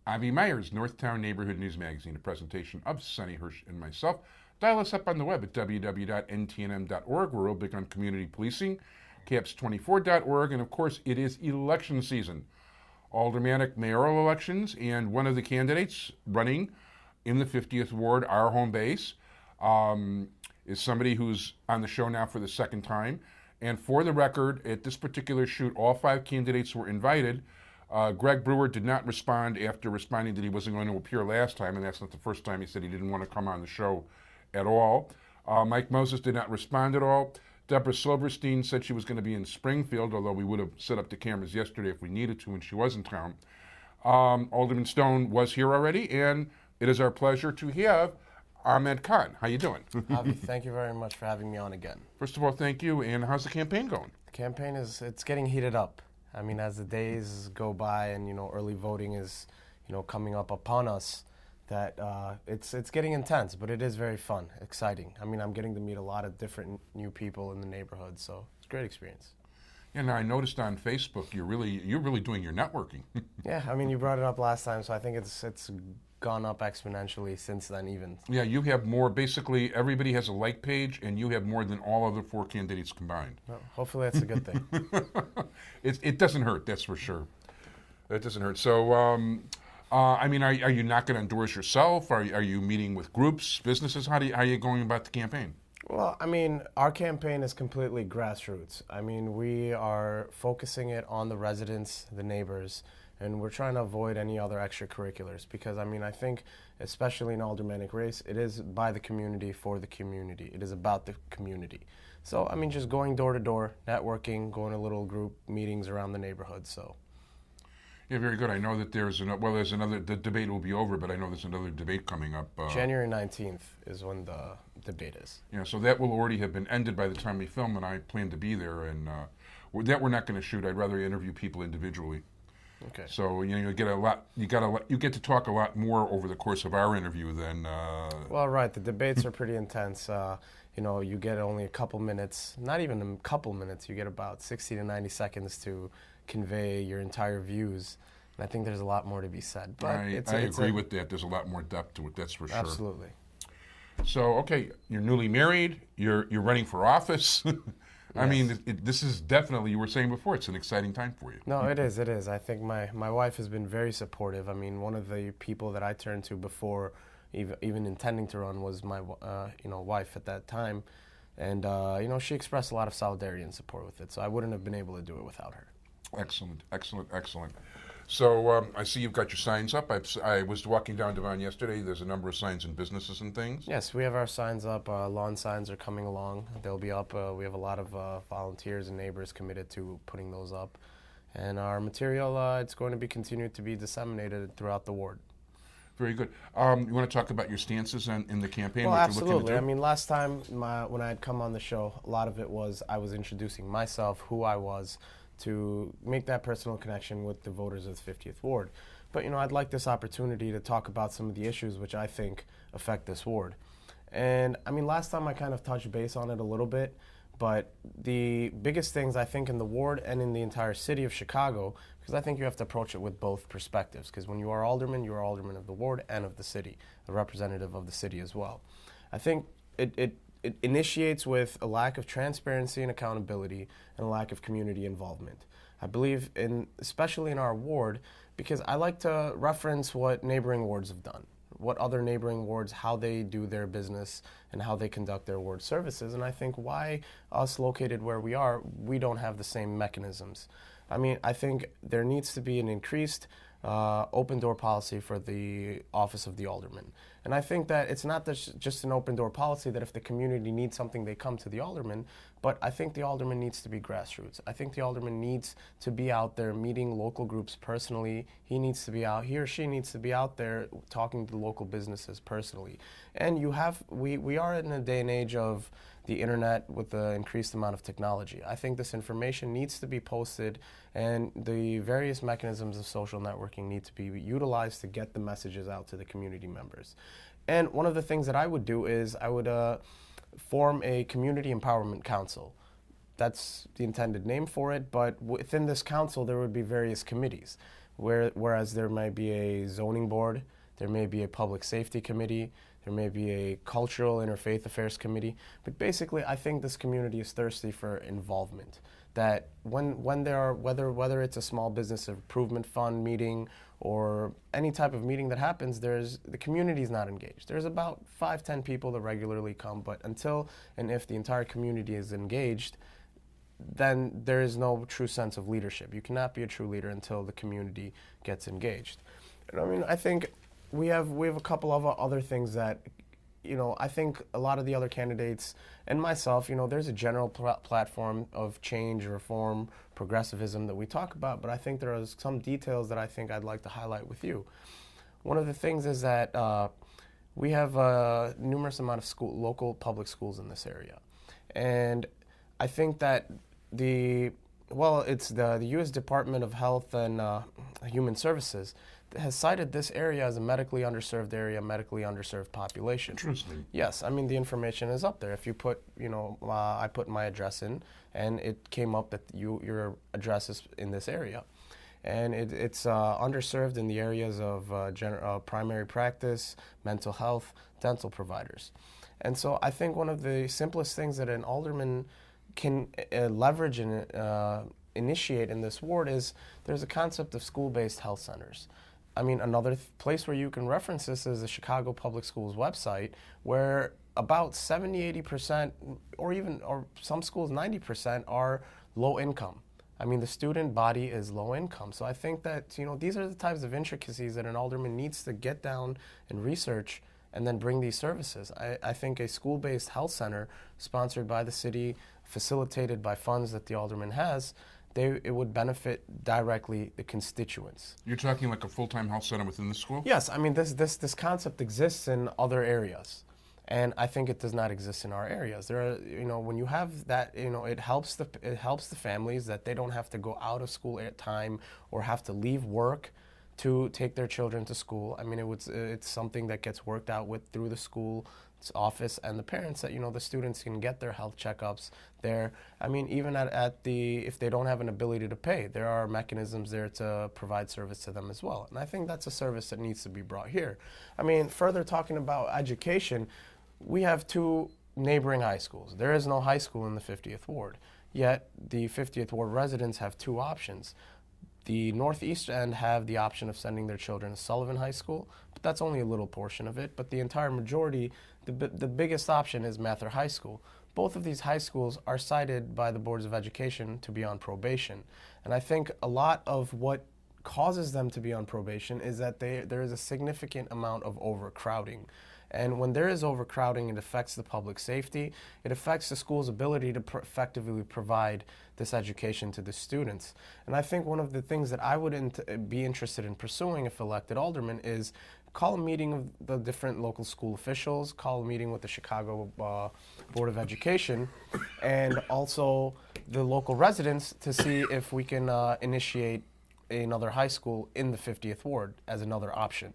Avi Meyers, Northtown Neighborhood News Magazine, a presentation of Sonny Hirsch and myself. Dial us up on the web at www.ntnm.org. We're real big on community policing, caps24.org, and of course it is election season. Aldermanic mayoral elections, and one of the candidates running in the 50th Ward, our home base, is somebody who's on the show now for the second time. And for the record, at this particular shoot, all 5 candidates were invited. Greg Brewer did not respond after responding that he wasn't going to appear last time, and that's not the first time he said he didn't want to come on the show at all. Mike Moses did not respond at all. Deborah Silverstein said she was going to be in Springfield, although we would have set up the cameras yesterday if we needed to, and she was in town. Alderman Stone was here already, and it is our pleasure to have Ahmed Kahn. How you doing? Avi, thank you very much for having me on again. First of all, thank you, and how's the campaign going? The campaign it's getting heated up. I mean, as the days go by and, early voting is, coming up upon us, that it's getting intense, but it is very fun, exciting. I mean, I'm getting to meet a lot of different new people in the neighborhood, so it's a great experience. Yeah, now I noticed on Facebook you're really doing your networking. Yeah, I mean, you brought it up last time, so I think it's gone up exponentially since then even. Yeah, you have more, basically everybody has a like page, and you have more than all other 4 candidates combined. Well, hopefully that's a good thing. It doesn't hurt, that's for sure. It doesn't hurt. So, I mean, are you not going to endorse yourself? Are you meeting with groups, businesses? How are you going about the campaign? Well, I mean, our campaign is completely grassroots. I mean, we are focusing it on the residents, the neighbors, and we're trying to avoid any other extracurriculars because, I mean, I think, especially in aldermanic race, it is by the community, for the community. It is about the community. So, I mean, just going door to door, networking, going to little group meetings around the neighborhood, so. Yeah, very good. I know that there's another, the debate will be over, but I know there's another debate coming up. January 19th is when the debate is. Yeah, so that will already have been ended by the time we film, and I plan to be there, and that we're not going to shoot. I'd rather interview people individually. Okay. So you get to talk a lot more over the course of our interview than. Well, right. The debates are pretty intense. You get only a couple minutes, not even a couple minutes. You get about 60 to 90 seconds to convey your entire views, and I think there's a lot more to be said. But I agree with that. There's a lot more depth to it. That's for sure. Absolutely. So okay, you're newly married. You're running for office. I mean, this is definitely, you were saying before, it's an exciting time for you. No, it is. It is. I think my wife has been very supportive. I mean, one of the people that I turned to before even intending to run was my wife at that time, and she expressed a lot of solidarity and support with it. So I wouldn't have been able to do it without her. Excellent, excellent, excellent. So I see you've got your signs up. I was walking down Devon yesterday. There's a number of signs in businesses and things. Yes, we have our signs up. Lawn signs are coming along. They'll be up. We have a lot of volunteers and neighbors committed to putting those up. And our material, it's going to be continued to be disseminated throughout the ward. Very good. You want to talk about your stances in the campaign? Well, what absolutely. You're looking to do? I mean, last time when I had come on the show, a lot of it was I was introducing myself, who I was, to make that personal connection with the voters of the 50th Ward. But, I'd like this opportunity to talk about some of the issues which I think affect this ward. And, I mean, last time I kind of touched base on it a little bit, but the biggest things I think in the ward and in the entire city of Chicago, because I think you have to approach it with both perspectives, because when you are alderman of the ward and of the city, a representative of the city as well. I think it initiates with a lack of transparency and accountability and a lack of community involvement. I believe especially in our ward, because I like to reference what neighboring wards have done, what other neighboring wards, how they do their business and how they conduct their ward services. And I think why us located where we are, we don't have the same mechanisms. I mean, I think there needs to be an increased open door policy for the office of the alderman. And I think that it's not just an open door policy that if the community needs something, they come to the alderman, but I think the alderman needs to be grassroots. I think the alderman needs to be out there meeting local groups personally. He or she needs to be out there talking to local businesses personally. And we are in a day and age of the internet with the increased amount of technology. I think this information needs to be posted, and the various mechanisms of social networking need to be utilized to get the messages out to the community members. And one of the things that I would do is I would form a community empowerment council. That's the intended name for it, but within this council there would be various committees. whereas there might be a zoning board, there may be a public safety committee, there may be a cultural interfaith affairs committee. But basically, I think this community is thirsty for involvement. That when there are, whether it's a small business improvement fund meeting or any type of meeting that happens, the community is not engaged. There's about 5-10 people that regularly come, but until and if the entire community is engaged, then there is no true sense of leadership. You cannot be a true leader until the community gets engaged. And I mean, I think we have a couple of other things that, I think a lot of the other candidates and myself, there's a general platform of change, reform, progressivism that we talk about, but I think there are some details that I think I'd like to highlight with you. One of the things is that we have a numerous amount of local public schools in this area. And I think that it's the U.S. Department of Health and Human Services has cited this area as a medically underserved area, medically underserved population. Interesting. Yes, I mean, the information is up there. If you put, I put my address in, and it came up that your address is in this area. And it's underserved in the areas of primary practice, mental health, dental providers. And so I think one of the simplest things that an alderman can leverage and initiate in this ward is there's a concept of school-based health centers. I mean, another place where you can reference this is the Chicago Public Schools website, where about 70-80%, or some schools 90%, are low income. I mean, the student body is low income. So I think that, these are the types of intricacies that an alderman needs to get down and research and then bring these services. I think a school-based health center sponsored by the city, facilitated by funds that the alderman has, it would benefit directly the constituents. You're talking like a full-time health center within the school? Yes, I mean, this concept exists in other areas, and I think it does not exist in our areas. There are, when you have that, it helps the families that they don't have to go out of school at time or have to leave work to take their children to school. I mean, it's something that gets worked out through the school office and the parents, that the students can get their health checkups there. I mean, even if they don't have an ability to pay, there are mechanisms there to provide service to them as well. And I think that's a service that needs to be brought here. I mean, further talking about education, we have 2 neighboring high schools. There is no high school in the 50th Ward, yet the 50th Ward residents have 2 options. The northeast end have the option of sending their children to Sullivan High School, but that's only a little portion of it. But the entire majority, the biggest option is Mather High School. Both of these high schools are cited by the boards of education to be on probation. And I think a lot of what causes them to be on probation is that there is a significant amount of overcrowding. And when there is overcrowding, it affects the public safety. It affects the school's ability to effectively provide this education to the students. And I think one of the things that I would be interested in pursuing if elected alderman is call a meeting of the different local school officials, call a meeting with the Chicago Board of Education, and also the local residents to see if we can initiate another high school in the 50th Ward as another option.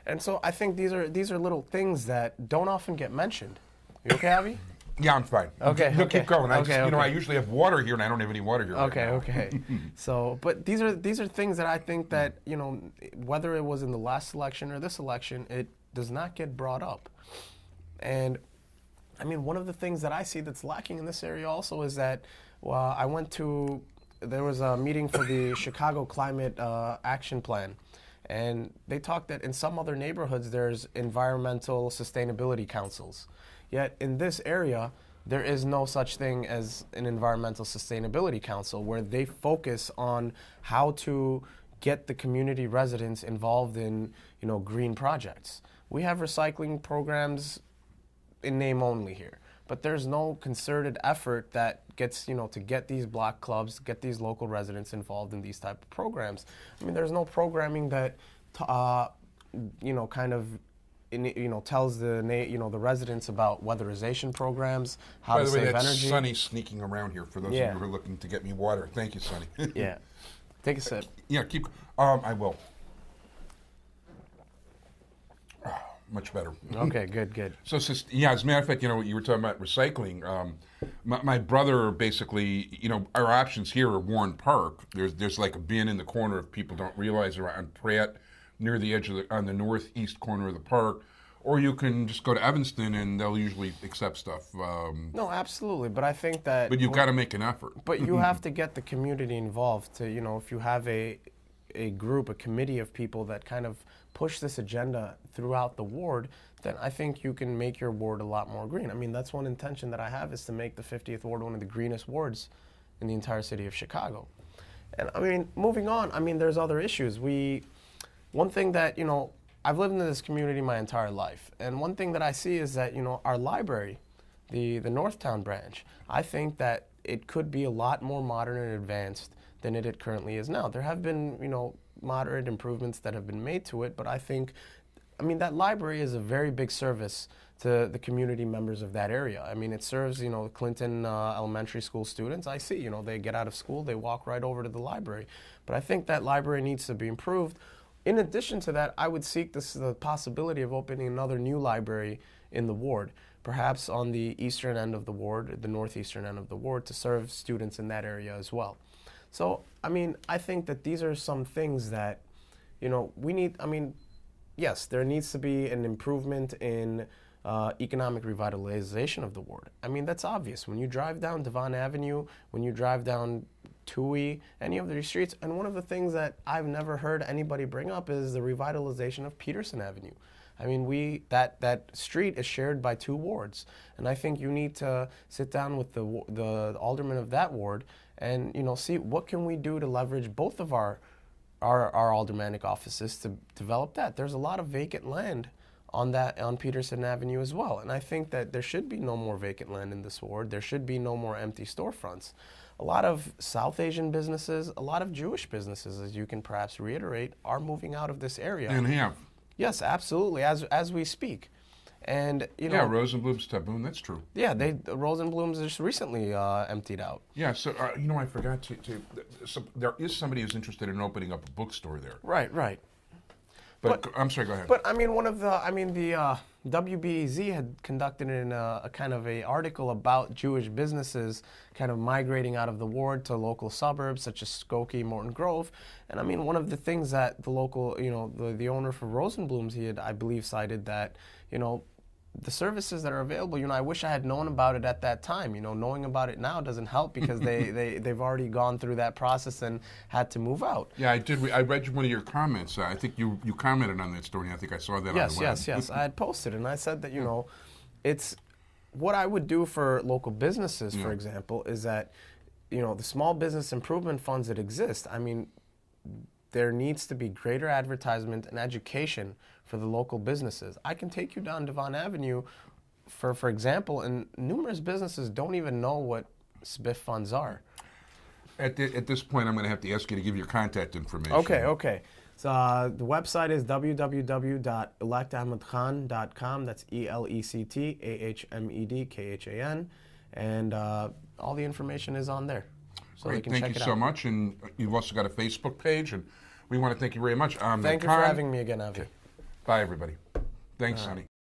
And so I think these are little things that don't often get mentioned. You okay, Avi? Yeah, I'm fine. Okay. No, okay. keep going. Okay, I usually have water here, and I don't have any water here. Okay, right now. okay. So, but these are things that I think that, whether it was in the last election or this election, it does not get brought up. And I mean, one of the things that I see that's lacking in this area also is that there was a meeting for the Chicago Climate Action Plan. And they talked that in some other neighborhoods there's environmental sustainability councils. Yet in this area, there is no such thing as an environmental sustainability council where they focus on how to get the community residents involved in, green projects. We have recycling programs in name only here, but there's no concerted effort that gets, to get these block clubs, get these local residents involved in these type of programs. I mean, there's no programming that, tells the residents about weatherization programs, how to save energy. By the way, that's Sonny sneaking around here for those of you who are looking to get me water. Thank you, Sonny. Yeah. Take a sip. Yeah, I will. much better. Okay, good. So, yeah, as a matter of fact, you know, you were talking about recycling. My brother basically, you know, our options here are Warren Park. There's like a bin in the corner if people don't realize around Pratt, near the edge of on the northeast corner of the park. Or you can just go to Evanston and they'll usually accept stuff. No, absolutely. But I think that. But you've got to make an effort. But you have to get the community involved to, you know, if you have a group, a committee of people that kind of push this agenda throughout the ward, then I think you can make your ward a lot more green. I mean, that's one intention that I have, is to make the 50th ward one of the greenest wards in the entire city of Chicago. And I mean, moving on, I mean, there's other issues. One thing that, you know, I've lived in this community my entire life, and one thing that I see is that, you know, our library, the Northtown branch, I think that it could be a lot more modern and advanced than it currently is now. There have been, you know, moderate improvements that have been made to it, but I think, I mean, that library is a very big service to the community members of that area. I mean, it serves, you know, Clinton elementary school students. I see, you know, they get out of school, they walk right over to the library. But I think that library needs to be improved. In addition to that, I would seek the possibility of opening another new library in the ward, perhaps on the eastern end of the ward, the northeastern end of the ward, to serve students in that area as well. So, I mean, I think that these are some things that, you know, we need. I mean, yes, there needs to be an improvement in economic revitalization of the ward. I mean, that's obvious. When you drive down Devon Avenue, when you drive down Toohey, any of these streets, and one of the things that I've never heard anybody bring up is the revitalization of Peterson Avenue. I mean, that street is shared by 2 wards, and I think you need to sit down with the alderman of that ward and, you know, see what can we do to leverage both of our aldermanic offices to develop that. There's a lot of vacant land on Peterson Avenue as well, and I think that there should be no more vacant land in this ward. There should be no more empty storefronts. A lot of South Asian businesses, a lot of Jewish businesses, as you can perhaps reiterate, are moving out of this area. And have. Yes, absolutely, as we speak. And, you know, yeah, Rosenblum's Taboon, that's true. Yeah, Rosenblum's just recently emptied out. Yeah, so, you know, I forgot to so there is somebody who's interested in opening up a bookstore there. Right. But I'm sorry, go ahead. But I mean, the WBEZ had conducted a kind of a article about Jewish businesses kind of migrating out of the ward to local suburbs such as Skokie, Morton Grove. And I mean, one of the things that the local, you know, the owner for Rosenblum's, he had, I believe, cited that, you know, the services that are available, you know, I wish I had known about it at that time. You know, knowing about it now doesn't help because they've already gone through that process and had to move out. Yeah, I did. I read one of your comments. I think you commented on that story. I think I saw that on the web. Yes. I had posted and I said that, you know, it's what I would do for local businesses, for example, is that, you know, the small business improvement funds that exist, I mean, there needs to be greater advertisement and education for the local businesses. I can take you down Devon Avenue, for example, and numerous businesses don't even know what SBIF funds are. At this point, I'm going to have to ask you to give your contact information. Okay. So the website is www.electahmedkhan.com. That's ELECTAHMEDKHAN, and all the information is on there. So Great, thank you so much. And you've also got a Facebook page, and we want to thank you very much. Thank you for having me again, Avi. Okay. Bye, everybody. Thanks, Sonny.